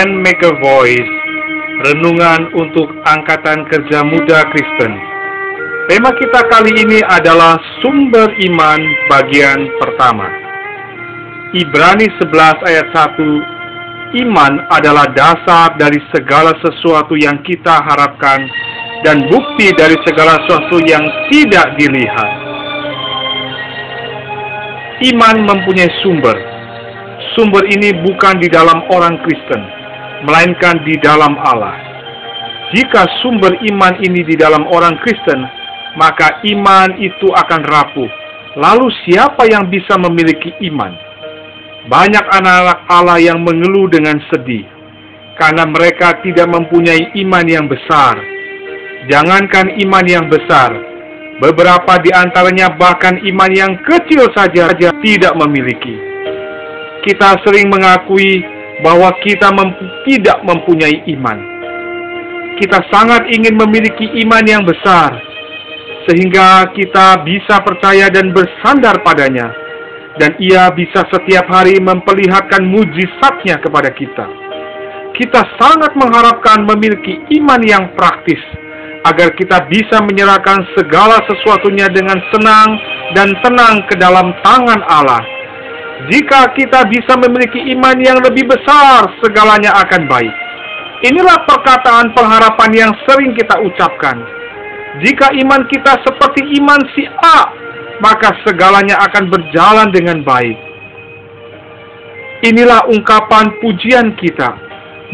Anne McAvoy, Renungan untuk Angkatan Kerja Muda Kristen. Tema kita kali ini adalah Sumber Iman bagian pertama. Ibrani 11 ayat 1, Iman adalah dasar dari segala sesuatu yang kita harapkan dan bukti dari segala sesuatu yang tidak dilihat. Iman mempunyai sumber. Sumber ini bukan di dalam orang Kristen, melainkan di dalam Allah. Jika sumber iman ini di dalam orang Kristen, maka iman itu akan rapuh. Lalu siapa yang bisa memiliki iman? Banyak anak-anak Allah yang mengeluh dengan sedih, karena mereka tidak mempunyai iman yang besar. Jangankan iman yang besar, beberapa di antaranya bahkan iman yang kecil saja tidak memiliki. Kita sering mengakui bahwa kita tidak mempunyai iman. Kita sangat ingin memiliki iman yang besar, sehingga kita bisa percaya dan bersandar padanya, dan Ia bisa setiap hari memperlihatkan mujizatnya kepada kita. Kita sangat mengharapkan memiliki iman yang praktis, agar kita bisa menyerahkan segala sesuatunya dengan senang dan tenang ke dalam tangan Allah. Jika kita bisa memiliki iman yang lebih besar, segalanya akan baik. Inilah perkataan pengharapan yang sering kita ucapkan. Jika iman kita seperti iman si A, maka segalanya akan berjalan dengan baik. Inilah ungkapan pujian kita.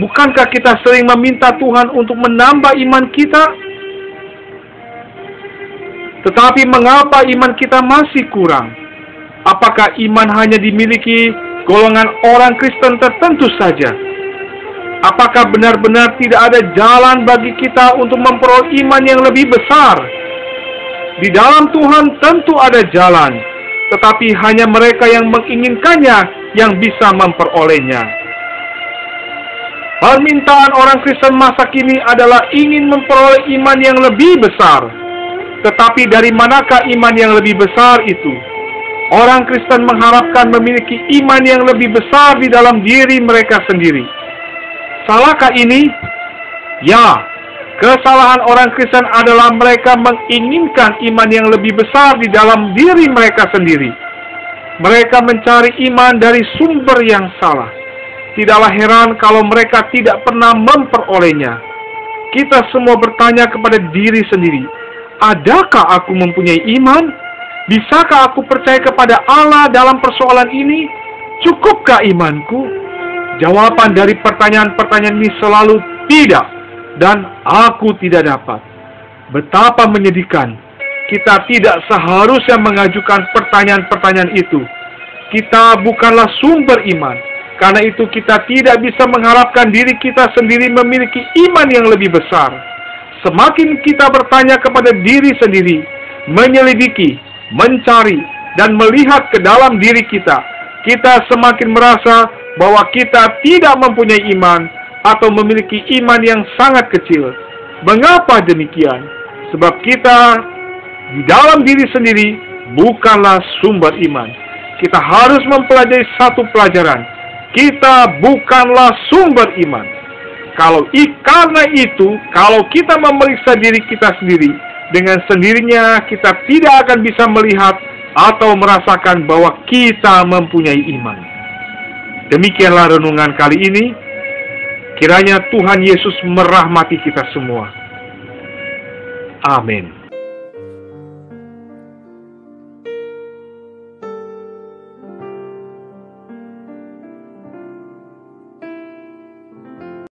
Bukankah kita sering meminta Tuhan untuk menambah iman kita? Tetapi mengapa iman kita masih kurang? Apakah iman hanya dimiliki golongan orang Kristen tertentu saja? Apakah benar-benar tidak ada jalan bagi kita untuk memperoleh iman yang lebih besar? Di dalam Tuhan tentu ada jalan, tetapi hanya mereka yang menginginkannya yang bisa memperolehnya. Permintaan orang Kristen masa kini adalah ingin memperoleh iman yang lebih besar. Tetapi dari manakah iman yang lebih besar itu? Orang Kristen mengharapkan memiliki iman yang lebih besar di dalam diri mereka sendiri. Salahkah ini? Ya, kesalahan orang Kristen adalah mereka menginginkan iman yang lebih besar di dalam diri mereka sendiri. Mereka mencari iman dari sumber yang salah. Tidaklah heran kalau mereka tidak pernah memperolehnya. Kita semua bertanya kepada diri sendiri, adakah aku mempunyai iman? Bisakah aku percaya kepada Allah dalam persoalan ini? Cukupkah imanku? Jawaban dari pertanyaan-pertanyaan ini selalu tidak, dan aku tidak dapat. Betapa menyedihkan. Kita tidak seharusnya mengajukan pertanyaan-pertanyaan itu. Kita bukanlah sumber iman. Karena itu kita tidak bisa mengharapkan diri kita sendiri memiliki iman yang lebih besar. Semakin kita bertanya kepada diri sendiri, menyelidiki, mencari, dan melihat ke dalam diri kita, kita semakin merasa bahwa kita tidak mempunyai iman atau memiliki iman yang sangat kecil. Mengapa demikian? Sebab kita di dalam diri sendiri bukanlah sumber iman. Kita harus mempelajari satu pelajaran. Kita bukanlah sumber iman. Karena itu, kalau kita memeriksa diri kita sendiri, dengan sendirinya kita tidak akan bisa melihat atau merasakan bahwa kita mempunyai iman. Demikianlah renungan kali ini. Kiranya Tuhan Yesus merahmati kita semua. Amin.